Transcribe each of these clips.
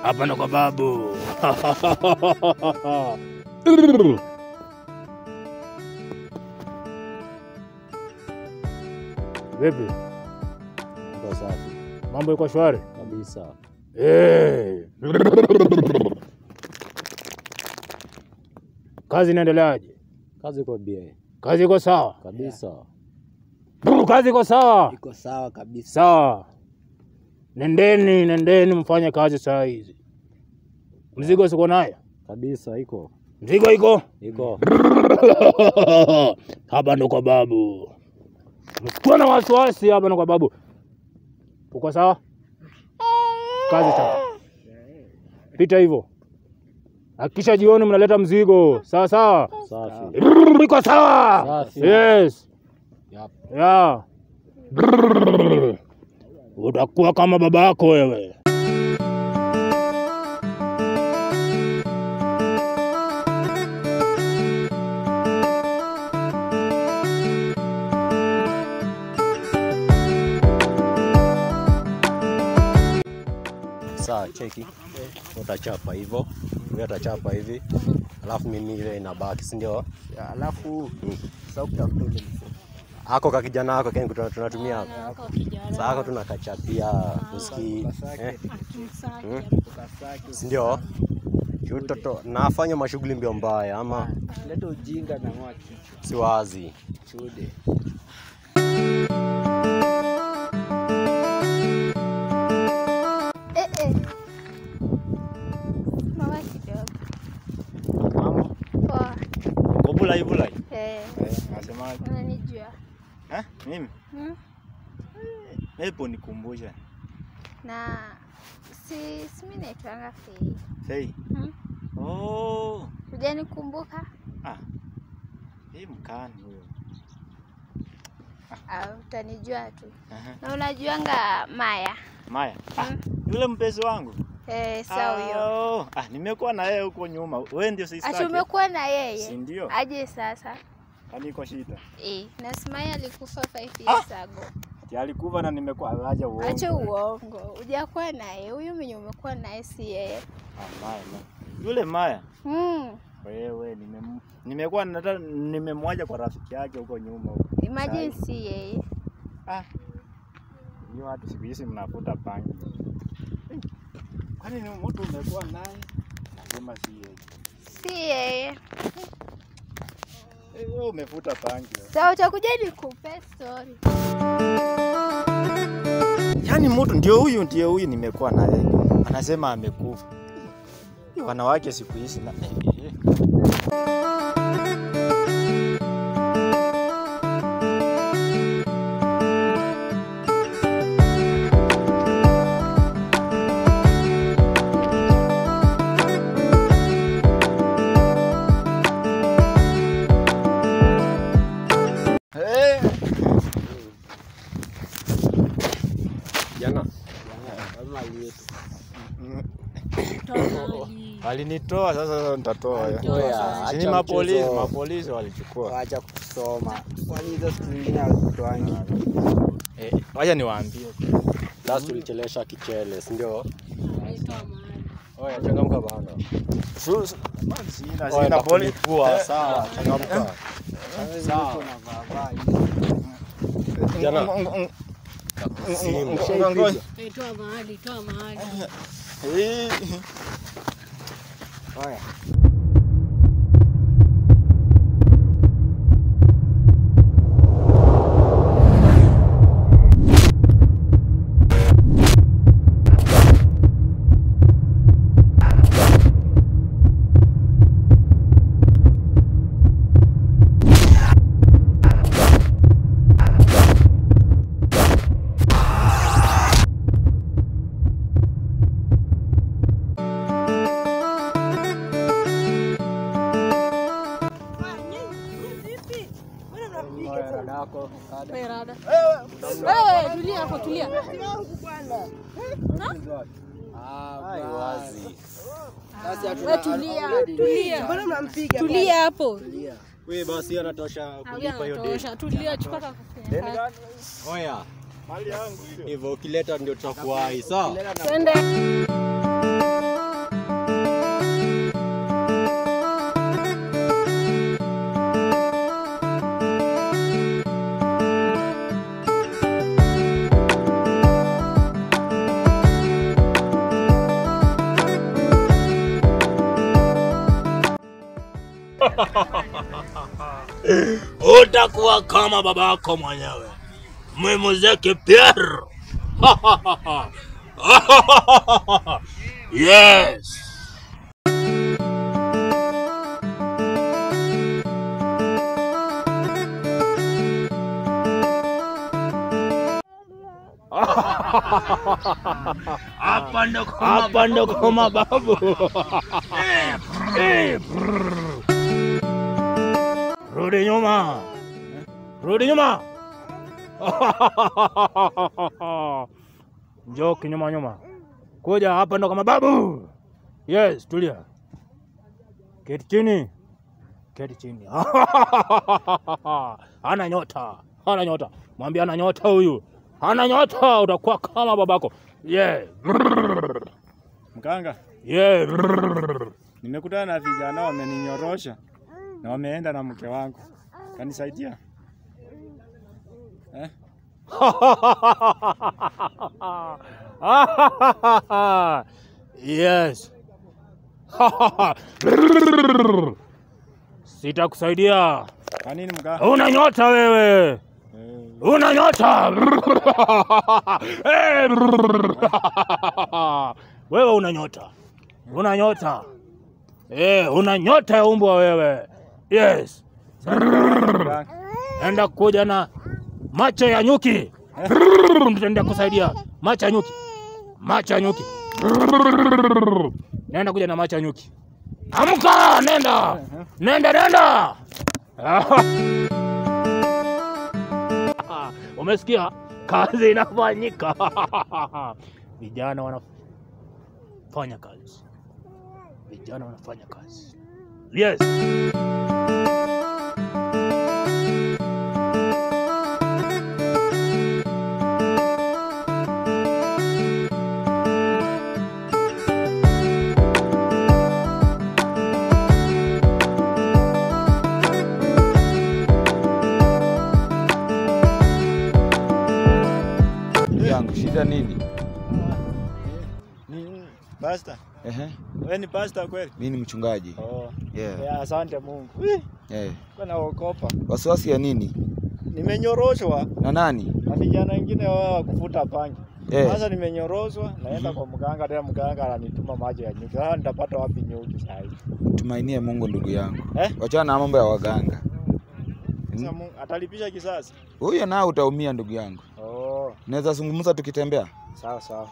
Hapa ndo kwa babu. Vipi? Kwa safi. Mambo yako shwari? Kabisa. Kazi inaendeleaje? Kazi iko bie. Kazi iko sawa? Kabisa. Kazi iko sawa? Iko sawa kabisa. Sawa. Nendeni mfanye kazi saa hizi. Mzigo siko nayo? Kabisa iko. Mzigo iko? Iko. Hapa ndo kwa babu. Msikuwa na wasiwasi, hapa ndo kwa babu. Uko sawa? Kazi sawa. Pita hivyo. Hakisha jioni mnaleta mzigo. Sawa sawa? Safi. Iko sawa? Safi. Yes. Yep. Ya. Utakuwa kama babako wewe. Sawa, cheki. Utachapa hivyo. Wewe utachapa hivi. Alafu mimi ile inabaki, si ndio? Alafu sasa utafuta ule Ako ka kijana wako kile tunatumia hapo. Sasa hako tunakachapia uski. Si ndio? Mtoto nafanya mashughuli mbio mbaya ama leta ujinga na mwaki. Si wazi. Chude. Mama kidogo. Mambo. Poa. Bulai. Nasemaje? Unanijua? Mimi? Hebu nikumbusha. Na mimi naitwanga Fei. Fei. Oh. Hujanikumbuka? Hii mkani huyo. Utanijua tu. Na unajuanga Maya? Maya. Yule mpenzi wangu. Sawa huyo. Nimekuwa na yeye huko nyuma. Wewe ndio sister yake. Umekuwa na yeye? Si ndio? Aje sasa? Hadi iko shida. Na Smile alikufa 5 years ago. Alikufa na nimekuwa acha uongo. Acha uongo. Hujakuwa naye. Huyu mwenye umekuwa naye si yeye. Maya. Yule Maya. Wewe nimekuwa nimemwacha kwa rafiki yake huko nyuma huko. Imagine si yeye. Ni watu siku hizi mnafuta bangi. Kwani ni mtu umekuwa naye? Nasema si yeye. Si yeye. Wewe umefuta bangi. Sasa utakuja nikupe story. Yaani mtu ndio huyu nimekuwa naye. Anasema amekufa. Wanawake siku hizi na Jana. Alinitoa sasa nitatoa. Ni mapolisi walichukua. Acha kusoma. Kwani hizo zingine hazitoangi. Wacha niwaambie. Last tulichelesha kichele, si ndio? Oya changamka bana. Sina poli kwa sawa, changamka. Sawa. Jana. Toa mahali. Oya. Tulia. Mbona mnampiga? Tulia hapo. Wewe basi anatosha kulipa hiyo deni. Tulia, chukua kaka. Oya. Mali yangu hiyo. Hivyo ukileta ndio tutakuwahi, sawa? Twende. Utakuwa kama babako mwenyewe. Mzee Pierre. Yes. Hapa ndo kama babu. Rudi nyuma. Rudi nyuma. Njoo kinyuma nyuma. Kuja hapa ndo kama babu. Yes, tulia. Keti chini. Keti chini. Hana nyota. Hana nyota. Mwambie ana nyota huyu. Hana nyota, utakuwa kama babako. Yeah. Mganga, Yeah. nimekutana na vijana wameninyorosha na wameenda na mke wangu. Kanisaidia? Yes. Sitakusaidia. Kwa nini mganga? Una nyota wewe. Una nyota. Wewe una nyota. Una nyota. Una nyota ya umbwa wewe. Yes. Enda kuja na macho ya nyuki. Nitaenda kusaidia. Macho ya nyuki. Macho ya nyuki. Nenda kuja na macho ya nyuki. Amka, nenda. Nenda. Umesikia? Kazi inafanyika. Vijana wanafanya kazi. Vijana wanafanya kazi. Yes. Shida nini? Ni pastor. Ehe. Wewe ni pastor kweli? Mimi ni mchungaji. Oh. Yeah. Yeah, asante Mungu. Kwa naokopa. Wasiwasi ya nini? Nimenyoroshwa Na nani? na vijana wengine wao kufuta bangi. Eh. Sasa nimenyoroshwa, naenda kwa mganga, tena mganga ananituma maji ya nyuki. Sasa nitapata wapi nyuki sasa hivi? Tumainie Mungu ndugu yangu. Eh? Wachana na mambo ya waganga. Sasa Mungu atalipisha kisasi. Huyo nao utaumia ndugu yangu. Oh, Naweza zungumza tukitembea? sawa sawa.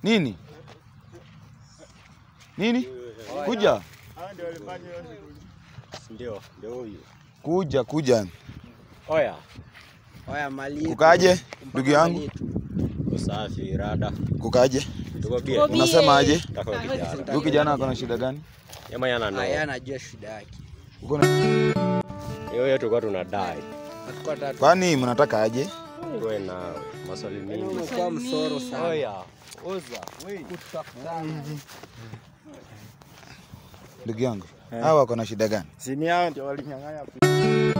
Nini? Nini? Kuja. Ndio huyu. Kuja. Oya. Mali. Kukaje ndugu yangu? Usafi rada. Kukaje? Tuko bia. Unasema aje? Tako kijana. Huyu kijana ako na shida gani? Yama yana no. Anajua shida yake. Uko na Hiyo tulikuwa tunadai. kwani mnataka aje? Wewe na maswali mingi. Kwa msoro sana. Oya. Ndugu yangu, hawa wako na shida gani? Sini hao ndio walinyang'anya.